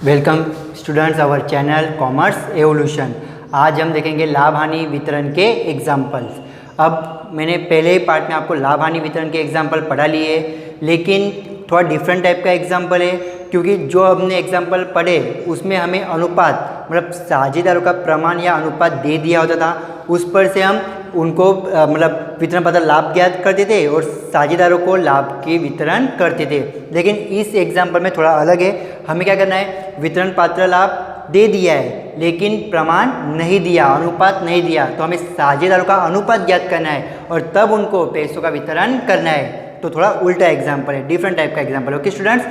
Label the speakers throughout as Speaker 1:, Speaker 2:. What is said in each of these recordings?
Speaker 1: Welcome students our channel Commerce Evolution. आज हम देखेंगे लाभ हानि वितरण के एग्जाम्पल्स। अब मैंने पहले ही पार्ट में आपको लाभ हानि वितरण के एग्जाम्पल पढ़ा लिए, लेकिन थोड़ा डिफरेंट टाइप का एग्जाम्पल है, क्योंकि जो हमने एग्जाम्पल पढ़े उसमें हमें अनुपात मतलब साझेदारों का प्रमाण या अनुपात दे दिया होता था। उस पर से हम उनको मतलब वितरण पत्र लाभ ज्ञात करते थे और साझेदारों को लाभ के वितरण करते थे। लेकिन इस एग्जाम्पल में थोड़ा अलग है। हमें क्या करना है, वितरण पात्र लाभ दे दिया है लेकिन प्रमाण नहीं दिया, अनुपात नहीं दिया, तो हमें साझेदारों का अनुपात ज्ञात करना है और तब उनको पैसों का वितरण करना है। तो थोड़ा उल्टा एग्जाम्पल है, डिफरेंट टाइप का एग्जाम्पल। ओके स्टूडेंट्स,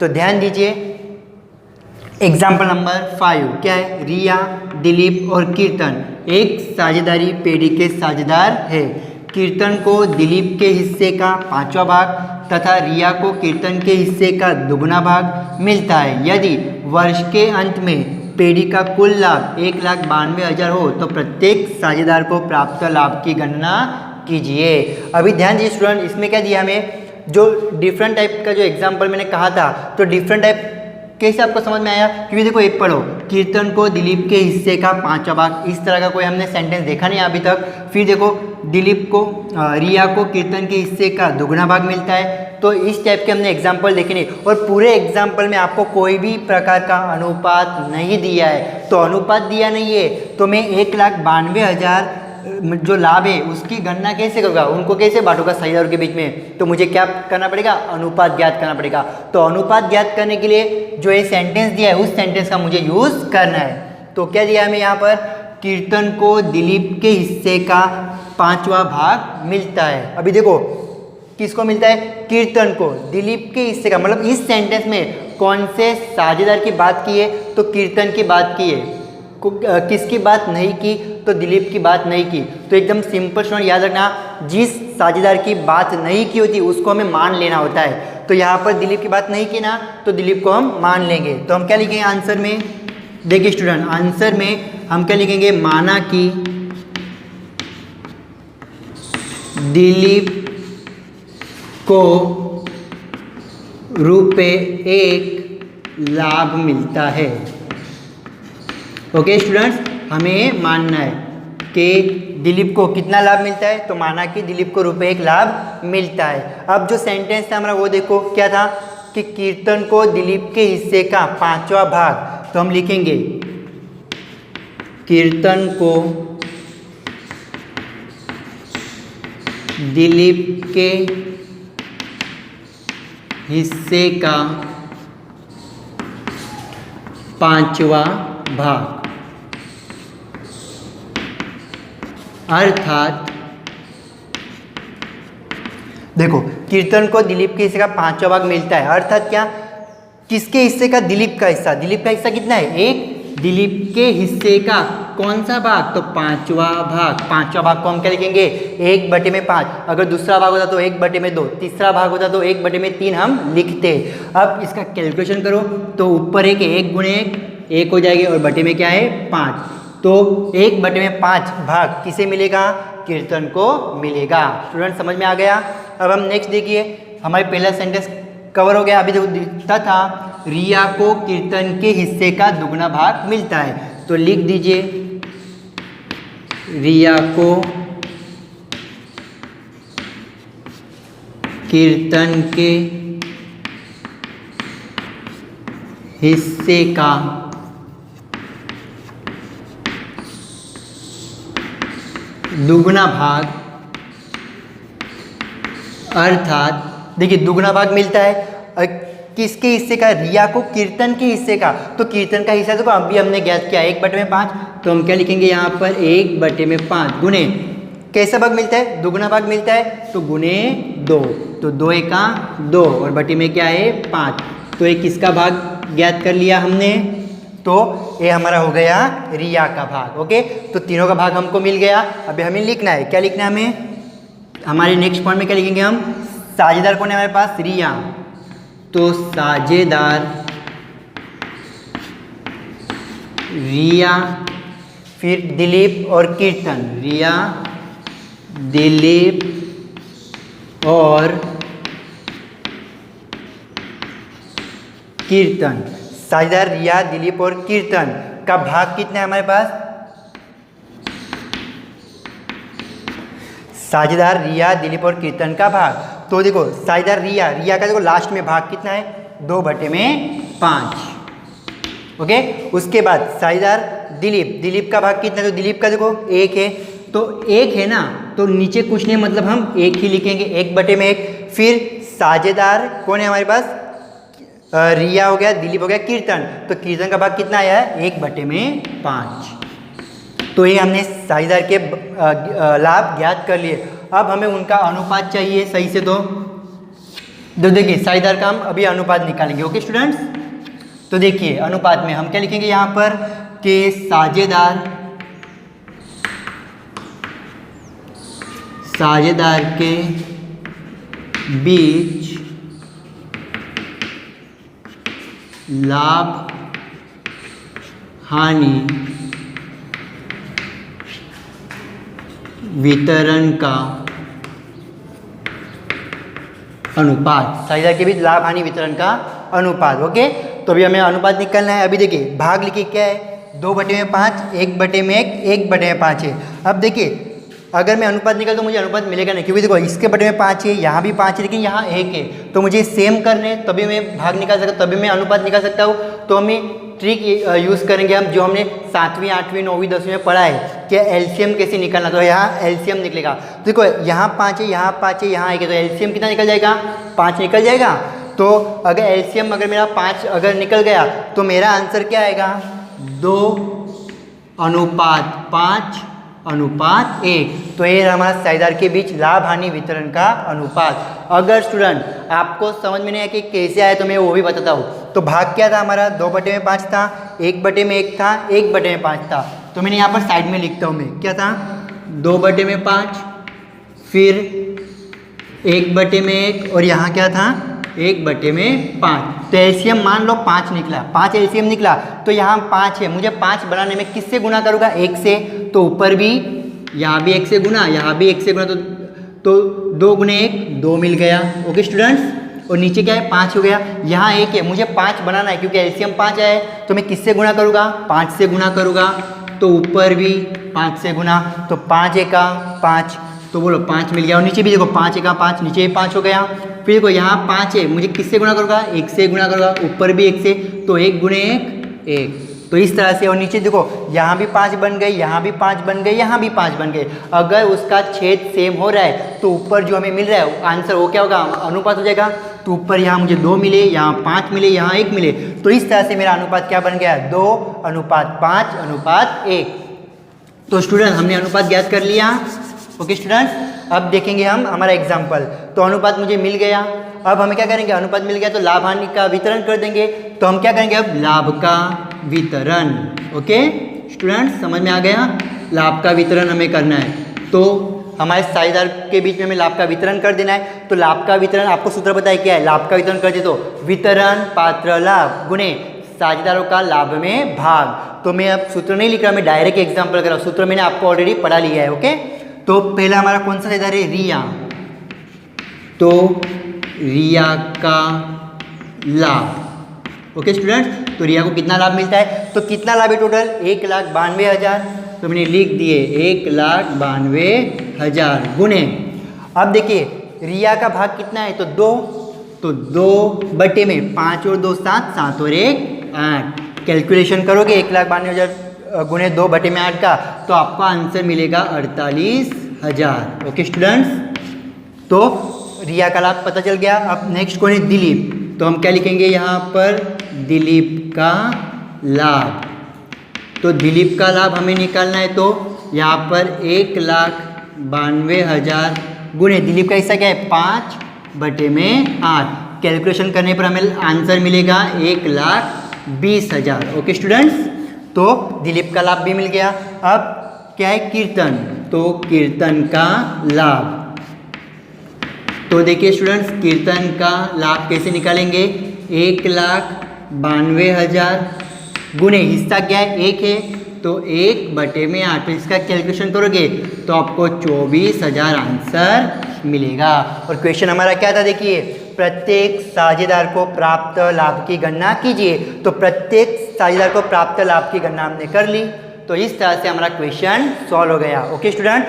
Speaker 1: तो ध्यान दीजिए। एग्जाम्पल नंबर 5 क्या है, रिया, दिलीप और कीर्तन एक साझेदारी पेढ़ी के साझेदार है। कीर्तन को दिलीप के हिस्से का 5वां भाग तथा रिया को कीर्तन के हिस्से का दुगना भाग मिलता है। यदि वर्ष के अंत में पेढ़ी का कुल लाभ 1,92,000 हो तो प्रत्येक साझेदार को प्राप्त लाभ की गणना कीजिए। अभी ध्यान दीजिए स्टूडेंट, इसमें क्या दिया हमें, जो डिफरेंट टाइप का जो एग्जाम्पल मैंने कहा था, तो डिफरेंट टाइप कैसे आपको समझ में आया, क्योंकि देखो एक पढ़ो, कीर्तन को दिलीप के हिस्से का 5वां भाग, इस तरह का कोई हमने सेंटेंस देखा नहीं अभी तक। फिर देखो दिलीप को रिया को कीर्तन के हिस्से का दुगना भाग मिलता है। तो इस टाइप के हमने एग्जाम्पल देखे नहीं, और पूरे एग्जाम्पल में आपको कोई भी प्रकार का अनुपात नहीं दिया है। तो अनुपात दिया नहीं है तो मैं 1,92,000 जो लाभ है उसकी गणना कैसे करूँगा, उनको कैसे बांटूंगा साझेदारों के बीच में, तो मुझे क्या करना पड़ेगा, अनुपात ज्ञात करना पड़ेगा। तो अनुपात ज्ञात करने के लिए जो ये सेंटेंस दिया है उस सेंटेंस का मुझे यूज़ करना है। तो क्या दिया हमें यहाँ पर, कीर्तन को दिलीप के हिस्से का 5वां भाग मिलता है। अभी देखो किसको मिलता है, कीर्तन को दिलीप के हिस्से का, मतलब इस सेंटेंस में कौन से साझेदार की बात की है, तो कीर्तन की बात की है। किसकी बात नहीं की, तो दिलीप की बात नहीं की। तो एकदम सिंपल स्टूडेंट याद रखना, जिस साझेदार की बात नहीं की होती उसको हमें मान लेना होता है। तो यहाँ पर दिलीप की बात नहीं की ना, तो दिलीप को हम मान लेंगे। तो हम क्या लिखेंगे आंसर में, देखिए स्टूडेंट आंसर में हम क्या लिखेंगे, माना कि दिलीप को ₹1 लाभ मिलता है। ओके स्टूडेंट्स, हमें मानना है कि दिलीप को कितना लाभ मिलता है, तो माना कि दिलीप को ₹1 लाभ मिलता है। अब जो सेंटेंस था हमारा वो देखो क्या था, कि कीर्तन को दिलीप के हिस्से का 5वां भाग, तो हम लिखेंगे कीर्तन को दिलीप के हिस्से का 5वां भाग, अर्थात देखो कीर्तन को दिलीप के हिस्से का 5वां भाग मिलता है, अर्थात क्या, किसके हिस्से का, दिलीप का हिस्सा। दिलीप का हिस्सा कितना है, 1। दिलीप के हिस्से का कौन सा भाग, तो 5वां भाग। 5वां भाग को हम क्या लिखेंगे, 1/5। अगर दूसरा भाग होता तो 1/2, तीसरा भाग होता तो 1/3 हम लिखते। अब इसका कैलकुलेशन करो, तो ऊपर 1 गुणे 1 हो जाएगी और बटे में क्या है 5। तो 1/5 भाग किसे मिलेगा, कीर्तन को मिलेगा। स्टूडेंट समझ में आ गया। अब हम नेक्स्ट देखिए, हमारे पहला सेंटेंस कवर हो गया। अभी देखो दिखता था रिया को कीर्तन के हिस्से का दुगना भाग मिलता है, तो लिख दीजिए रिया को कीर्तन के हिस्से का दुगना भाग, अर्थात देखिए दुगना भाग मिलता है किसके हिस्से का, रिया को कीर्तन के हिस्से का। तो कीर्तन का हिस्सा तो अभी हमने ज्ञात किया 1/5, तो हम क्या लिखेंगे यहाँ पर 1/5 गुने कैसा भाग मिलता है, दुगना भाग मिलता है, तो गुने 2। तो 2 एका 2 और बटे में क्या है 5। तो एक किसका भाग ज्ञात कर लिया हमने, तो ये हमारा हो गया रिया का भाग। ओके, तो तीनों का भाग हमको मिल गया। अभी हमें लिखना है, क्या लिखना है हमें, हमारे नेक्स्ट पॉइंट में क्या लिखेंगे हम, साझेदार कौन है हमारे पास, रिया। तो साझेदार रिया फिर दिलीप और कीर्तन, रिया, दिलीप और कीर्तन। साझेदार रिया, दिलीप और कीर्तन का भाग कितना है हमारे पास? साझेदार रिया, दिलीप और कीर्तन का भाग, तो देखो साझेदार रिया का देखो लास्ट में भाग कितना है? 2/5। ओके, उसके बाद साझेदार दिलीप का भाग कितना है? तो दिलीप का देखो 1 है, तो 1 है ना, तो नीचे कुछ नहीं मतलब हम 1 ही लिखेंगे, 1/1। फिर साझेदार कौन है हमारे पास? रिया हो गया, दिलीप हो गया, कीर्तन, तो कीर्तन का भाग कितना आया है? 1/5। तो ये हमने साझेदार के लाभ ज्ञात कर लिए। अब हमें उनका अनुपात चाहिए सही से, तो देखिए साझेदार का हम अभी अनुपात निकालेंगे। ओके स्टूडेंट्स, तो देखिए अनुपात में हम क्या लिखेंगे यहाँ पर कि साझेदार के बीच लाभ हानि वितरण का अनुपात, साझेदार के बीच लाभ हानि वितरण का अनुपात। ओके, तो अभी हमें अनुपात निकालना है। अभी देखिए भाग लिखिए क्या है? 2/5, 1/1, 1/5 है। अब देखिए अगर मैं अनुपात निकाल तो मुझे अनुपात मिलेगा नहीं, क्योंकि देखो इसके बटे में 5 है, यहाँ भी 5 है, लेकिन यहाँ 1 है, तो मुझे सेम करने तभी मैं भाग निकाल सकता, तभी मैं अनुपात निकाल सकता हूँ। तो हमें ट्रिक यूज़ करेंगे हम, जो हमने 7वीं, 8वीं, 9वीं, 10वीं में पढ़ा है कि एलसीएम कैसे निकालना। तो यहाँ एलसीएम निकलेगा, देखो यहाँ 5 है, यहाँ 5 है, यहाँ 1 है, तो एलसीएम कितना निकल जाएगा? 5 निकल जाएगा। तो अगर एलसीएम अगर मेरा 5 अगर निकल गया तो मेरा आंसर क्या आएगा? 2:5:1। तो ये हमारा साझेदार के बीच लाभ हानि वितरण का अनुपात। अगर स्टूडेंट आपको समझ में नहीं आया कि कैसे आया तो मैं वो भी बताता हूँ। तो भाग क्या था हमारा? 2/5 था, 1/1 था, 1/5 था। तो मैंने यहाँ पर साइड में लिखता हूँ मैं, क्या था? 2/5, फिर 1/1 और यहाँ क्या था? 1/5। तो एलसीएम मान लो 5 निकला, 5 एलसीएम निकला, तो यहाँ 5 है, मुझे 5 बनाने में किससे गुना करूँगा? 1 से। तो ऊपर भी यहाँ भी 1 से गुना, यहाँ भी 1 से गुना, तो 2 × 1 2 मिल गया। ओके स्टूडेंट्स, और नीचे क्या है? 5 हो गया। यहाँ 1 है, मुझे 5 बनाना है क्योंकि एलसीएम 5 आया है, तो मैं किससे गुना करूँगा? 5 से गुना करूँगा। तो ऊपर भी 5 से गुना, तो 5 × 5, तो बोलो 5 मिल गया। और नीचे भी देखो 5 × 5, नीचे भी 5 हो गया। फिर देखो यहाँ 5 है, मुझे किससे गुना करूँगा? 1 से गुना करूँगा, ऊपर भी 1 से, तो 1 × 1 1। तो इस तरह से। और नीचे देखो यहाँ भी 5 बन गए, यहाँ भी 5 बन गए, यहाँ भी 5 बन गए। अगर उसका छेद सेम हो रहा है तो ऊपर जो हमें मिल रहा है आंसर वो क्या होगा? अनुपात हो जाएगा। तो ऊपर यहाँ मुझे 2 मिले, यहाँ 5 मिले, यहाँ 1 मिले, तो इस तरह से मेरा अनुपात क्या बन गया? 2:5:1। तो स्टूडेंट हमने अनुपात ज्ञात कर लिया। ओके स्टूडेंट्स, अब देखेंगे हम हमारा एग्जाम्पल। तो अनुपात मुझे मिल गया, अब हमें क्या करेंगे? अनुपात मिल गया तो लाभ हानि का वितरण कर देंगे। तो हम क्या करेंगे अब? लाभ का वितरण। ओके स्टूडेंट्स, समझ में आ गया? लाभ का वितरण हमें करना है, तो हमारे साझेदार के बीच में हमें लाभ का वितरण कर देना है। तो लाभ का वितरण आपको सूत्र पता है क्या है? लाभ का वितरण कर दे तो वितरण पात्र लाभ गुणे साझेदारों का लाभ में भाग। तो मैं अब सूत्र नहीं लिख रहा, मैं डायरेक्ट एग्जाम्पल कर रहा हूँ। सूत्र मैंने आपको ऑलरेडी पढ़ा लिया है। ओके, तो पहला हमारा कौन सा साझेदार है? रिया। तो रिया का लाभ। ओके स्टूडेंट्स, तो रिया को कितना लाभ मिलता है? तो कितना लाभ है टोटल? 1,92,000। तो मैंने लिख दिए 1,92,000 गुणे, अब देखिए रिया का भाग कितना है? तो 2, तो 2/5 और 2 7, 7 और 1 8। कैलकुलेशन करोगे 1,92,000 गुणे 2/8 का, तो आपका आंसर मिलेगा 48,000। ओके स्टूडेंट्स, तो रिया का लाभ पता चल गया। अब नेक्स्ट कौन है? दिलीप। तो हम क्या लिखेंगे यहाँ पर? दिलीप का लाभ। तो दिलीप का लाभ हमें निकालना है, तो यहाँ पर 1,92,000 गुणे दिलीप का हिस्सा क्या है? 5/8। कैलकुलेशन करने पर हमें आंसर मिलेगा 1,20,000। ओके स्टूडेंट्स, तो दिलीप का लाभ भी मिल गया। अब क्या है? कीर्तन। तो कीर्तन का लाभ। तो देखिए स्टूडेंट्स, कीर्तन का लाभ कैसे निकालेंगे? 1,92,000 गुणे हिस्सा क्या है? 1 है, तो 1/8। तो इसका कैलकुलेशन करोगे तो आपको 24,000 आंसर मिलेगा। और क्वेश्चन हमारा क्या था देखिए, प्रत्येक साझेदार को प्राप्त लाभ की गणना कीजिए। तो प्रत्येक साझेदार को प्राप्त लाभ की गणना हमने कर ली। तो इस तरह से हमारा क्वेश्चन सॉल्व हो गया। ओके स्टूडेंट,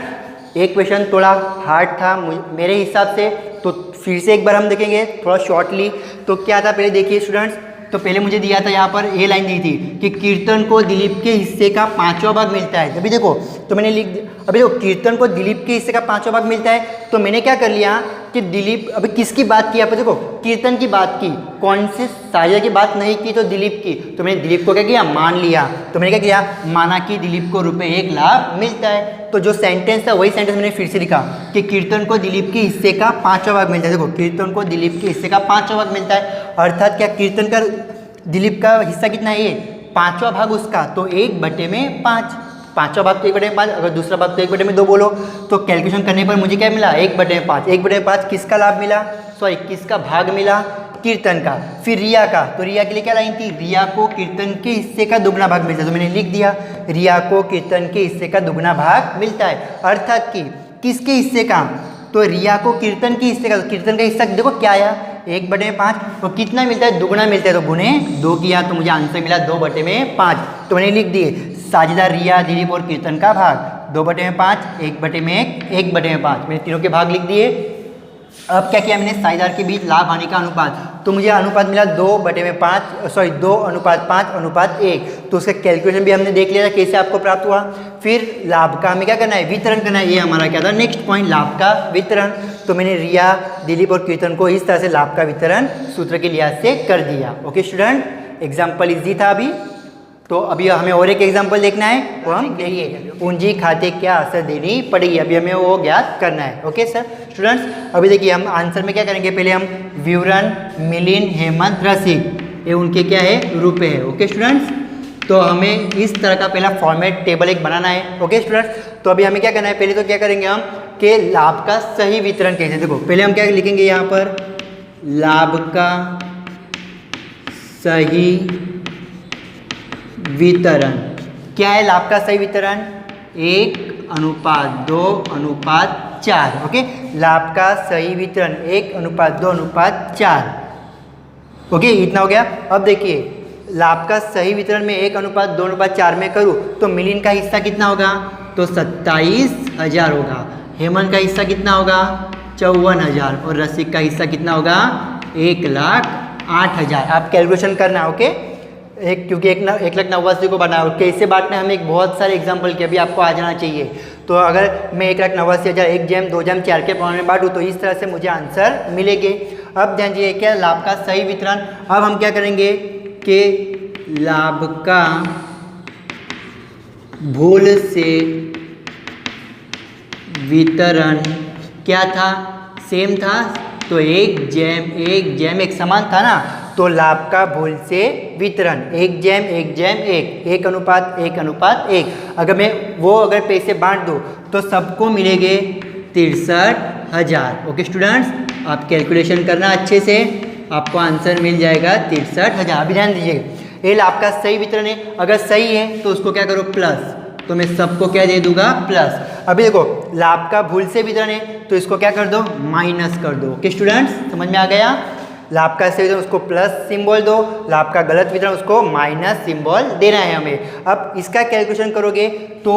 Speaker 1: एक क्वेश्चन थोड़ा हार्ड था मेरे हिसाब से, तो फिर से एक बार हम देखेंगे थोड़ा शॉर्टली। तो क्या था पहले देखिए स्टूडेंट्स, तो पहले मुझे दिया था यहाँ पर ये लाइन दी थी कि कीर्तन को दिलीप के हिस्से का 5वां भाग मिलता है। अभी देखो तो मैंने अभी देखो कीर्तन को दिलीप के हिस्से का 5वां भाग मिलता है, तो मैंने क्या कर लिया कि दिलीप, अभी किसकी बात की यहाँ पर देखो, कीर्तन की बात की, कौन से साझा की बात नहीं की, तो दिलीप की। तो मैंने दिलीप को क्या किया, मान लिया। तो मैंने क्या किया, माना कि दिलीप को ₹1 लाख मिलता है। तो जो सेंटेंस था वही सेंटेंस मैंने फिर से लिखा कि कीर्तन को दिलीप के हिस्से का 5वां भाग मिलता है। देखो कीर्तन को दिलीप के हिस्से का 5वां भाग मिलता है, अर्थात क्या कीर्तन का दिलीप का हिस्सा कितना है, ये 5वां भाग उसका, तो 1/5। 5वां भाग तो 1/5, अगर दूसरा भाग तो 1/2 बोलो। तो कैलकुलेशन करने पर मुझे क्या मिला, 1/5। 1/5 किसका लाभ मिला, सॉरी किसका भाग मिला, कीर्तन का। फिर रिया का, तो रिया के लिए क्या लाइन थी, रिया को कीर्तन के हिस्से का दुगना भाग मिलता है। तो मैंने लिख दिया रिया को कीर्तन के हिस्से का दुगना भाग मिलता है, अर्थात कि किसके हिस्से का, तो रिया को कीर्तन के हिस्से का। तो कीर्तन का हिस्सा देखो क्या आया, 1/5। तो कितना मिलता है, दुगना मिलता है, तो गुने 2 किया तो मुझे आंसर मिला 2/5। तो मैंने लिख दिए साझेदार रिया, दिलीप और कीर्तन का भाग 2/5, 1/1, 1/5, मैंने तीनों के भाग लिख दिए। अब क्या किया मैंने, साझेदार के बीच लाभ हानि का अनुपात, तो मुझे अनुपात मिला 2/5:1। तो उसका कैलकुलेशन भी हमने देख लिया था कैसे आपको प्राप्त हुआ। फिर लाभ का हमें क्या करना है, वितरण करना है। ये हमारा क्या था, नेक्स्ट पॉइंट, लाभ का वितरण। तो मैंने रिया, दिलीप और कीर्तन को इस तरह से लाभ का वितरण सूत्र के लिहाज से कर दिया। ओके स्टूडेंट, एग्जाम्पल इजी था अभी। तो अभी हमें और एक एग्जाम्पल देखना है, वो हम देखिए पूंजी खाते क्या असर देनी पड़ेगी, अभी हमें वो ज्ञात करना है। ओके सर स्टूडेंट्स, अभी देखिए हम आंसर में क्या करेंगे, पहले हम विवरण, मिलिंद, हेमंत, रसिक, ये उनके क्या है, रुपए है। ओके स्टूडेंट्स, तो हमें इस तरह का पहला फॉर्मेट टेबल एक बनाना है। ओके स्टूडेंट्स, तो अभी हमें क्या करना है, पहले तो क्या करेंगे हम कि लाभ का सही वितरण कैसे, देखो पहले हम क्या लिखेंगे यहाँ पर, लाभ का सही वितरण। क्या है लाभ का सही वितरण, 1:2:4। ओके, लाभ का सही वितरण 1:2:4। ओके, इतना हो गया। अब देखिए लाभ का सही वितरण में 1:2:4 में करूँ तो मिलिंद का हिस्सा कितना होगा, तो 27,000 होगा। हेमंत का हिस्सा कितना होगा, 54,000। और रसिक का हिस्सा कितना होगा, 1,08,000। आप कैलकुलेशन करना। ओके, क्योंकि 1,89,000 को बनाया, और कैसे बांटना है हमें एक बहुत सारे एग्जाम्पल के अभी आपको आ जाना चाहिए। तो अगर मैं 1,89,000 1 जैम 2 जैम 4 के प्रमाण में बांटूँ तो इस तरह से मुझे आंसर मिलेंगे। अब ध्यान दीजिए क्या, लाभ का सही वितरण। अब हम क्या करेंगे कि लाभ का भूल से वितरण क्या था, सेम था, तो 1 जैम 1 समान था ना, तो लाभ का भूल से वितरण 1 जैम 1 जैम 1, 1:1:1। अगर मैं वो अगर पैसे बांट दूँ तो सबको मिलेंगे 63,000। ओके स्टूडेंट्स, आप कैलकुलेशन करना अच्छे से, आपको आंसर मिल जाएगा 63,000। अभी ध्यान दीजिए, ये लाभ का सही वितरण है, अगर सही है तो उसको क्या करो, प्लस, तो मैं सबको क्या दे दूंगा, प्लस। अभी देखो लाभ का भूल से वितरण है तो इसको क्या कर दो, माइनस कर दो। ओके स्टूडेंट्स, समझ में आ गया, लाभ का सही वितरण उसको प्लस सिंबल दो, लाभ का गलत वितरण उसको माइनस सिंबल देना है हमें। अब इसका कैलकुलेशन करोगे तो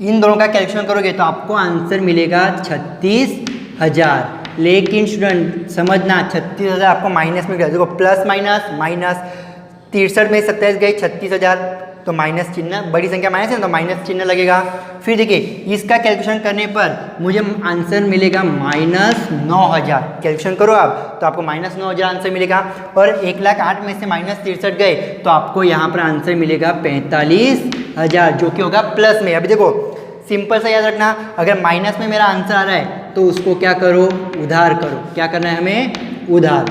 Speaker 1: इन दोनों का कैलकुलेशन करोगे तो आपको आंसर मिलेगा 36,000। लेकिन स्टूडेंट समझना, 36,000 आपको माइनस में गया, देखो प्लस माइनस माइनस, 63 में 27 गए, 36,000, तो माइनस चिन्ह, बड़ी संख्या माइनस है तो माइनस चिन्ह लगेगा। फिर देखिए इसका कैलकुलेशन करने पर मुझे आंसर मिलेगा -9,000। कैलकुलेशन करो आप तो आपको -9,000 आंसर मिलेगा। और 1,08,000 में से -63 गए तो आपको यहाँ पर आंसर मिलेगा 45,000, जो कि होगा प्लस में। अभी देखो सिंपल सा याद रखना, अगर माइनस में मेरा आंसर आ रहा है तो उसको क्या करो, उधार करो। क्या करना है हमें, उधार।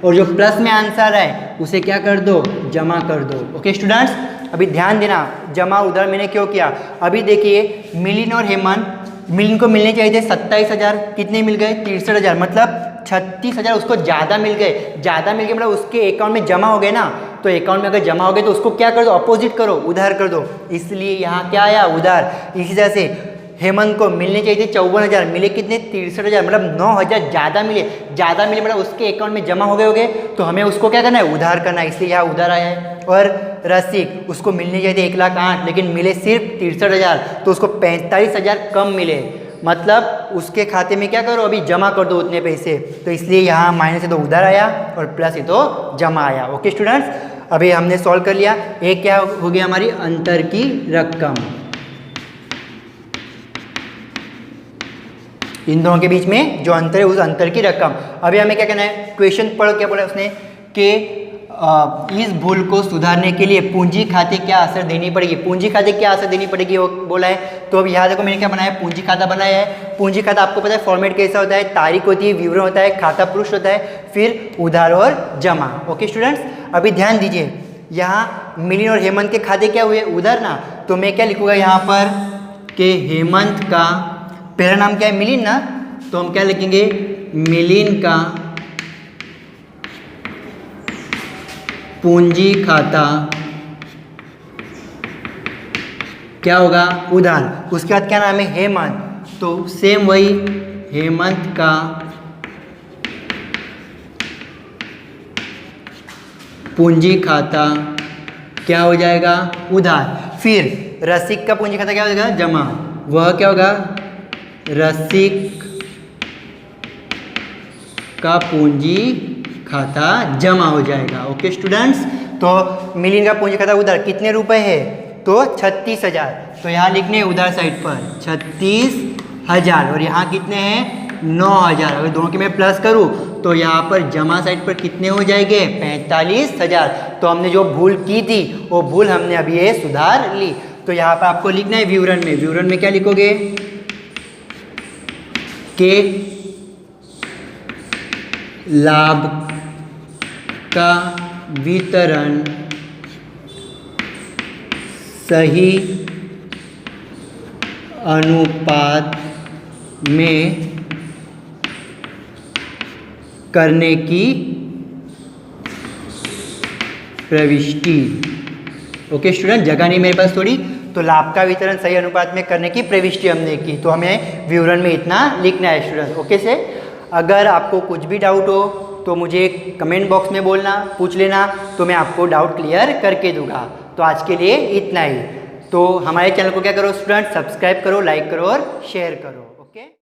Speaker 1: और जो प्लस में आंसर है उसे क्या कर दो, जमा कर दो। ओके स्टूडेंट्स, अभी ध्यान देना, जमा उधार मैंने क्यों किया। अभी देखिए मिलिंद और हेमंत, मिलिंद को मिलने चाहिए थे 27,000, कितने मिल गए, 63,000, मतलब 36,000 उसको ज़्यादा मिल गए। ज़्यादा मिल गए मतलब उसके अकाउंट में जमा हो गए ना, तो अकाउंट में अगर जमा हो गए तो उसको क्या कर दो, अपोजिट करो, उधार कर दो, इसलिए यहाँ क्या आया, उधार। इसी तरह से हेमंत को मिलने चाहिए थे 54,000, मिले कितने, 63,000, मतलब 9,000 ज़्यादा मिले मतलब उसके अकाउंट में जमा हो गए तो हमें उसको क्या करना है, उधार करना है, इसलिए यहाँ उधार आया है। और रसिक, उसको मिलने चाहिए थे 1,08,000 लेकिन मिले सिर्फ 63,000, तो उसको 45,000 कम मिले, मतलब उसके खाते में क्या करो, अभी जमा कर दो उतने पैसे, तो इसलिए यहाँ माइनस है तो उधार आया और प्लस है तो जमा आया। ओके स्टूडेंट्स, अभी हमने सॉल्व कर लिया। एक क्या हो गया, हमारी अंतर की रकम, इन दोनों के बीच में जो अंतर है उस अंतर की रकम। अभी हमें क्या करना है, क्वेश्चन पढ़ो, क्या बोला उसने कि इस भूल को सुधारने के लिए पूंजी खाते क्या असर देनी पड़ेगी, पूंजी खाते क्या असर देनी पड़ेगी वो बोला है। तो अब यहाँ देखो मैंने क्या बनाया, पूंजी खाता बनाया है। पूंजी खाता आपको पता है फॉर्मेट कैसा होता है, तारीख होती है, विवरण होता है, खाता पृष्ठ होता है, फिर उधार और जमा। ओके स्टूडेंट्स, अभी ध्यान दीजिए, यहाँ मिलिंद और हेमंत के खाते क्या हुए, उधार ना, तो मैं क्या लिखूँगा यहाँ पर कि हेमंत का पहला नाम क्या है, मिलिंद ना, तो हम क्या लिखेंगे, मिलिंद का पूंजी खाता क्या होगा, उधार। उसके बाद क्या नाम है, हेमंत, तो सेम वही, हेमंत का पूंजी खाता क्या हो जाएगा, उधार। फिर रसिक का पूंजी खाता क्या हो जाएगा, जमा, वह क्या होगा, रसिक का पूंजी खाता जमा हो जाएगा। ओके स्टूडेंट्स, तो मिलिंद का पूंजी खाता उधार कितने रुपए है, तो 36,000, तो यहाँ लिखने हैं उधार साइड पर 36,000 और यहाँ कितने हैं, 9,000। अगर दोनों के मैं प्लस करूँ तो यहाँ पर जमा साइड पर कितने हो जाएंगे, 45,000। तो हमने जो भूल की थी वो भूल हमने अभी ये सुधार ली। तो यहाँ पर आपको लिखना है विवरण में, विवरण में क्या लिखोगे कि लाभ का वितरण सही अनुपात में करने की प्रविष्टि। ओके स्टूडेंट, जगह नहीं मेरे पास थोड़ी, तो लाभ का वितरण सही अनुपात में करने की प्रविष्टि हमने की, तो हमें विवरण में इतना लिखना है स्टूडेंट। ओके से, अगर आपको कुछ भी डाउट हो तो मुझे कमेंट बॉक्स में बोलना, पूछ लेना, तो मैं आपको डाउट क्लियर करके दूंगा। तो आज के लिए इतना ही। तो हमारे चैनल को क्या करो स्टूडेंट, सब्सक्राइब करो, लाइक करो और शेयर करो। ओके।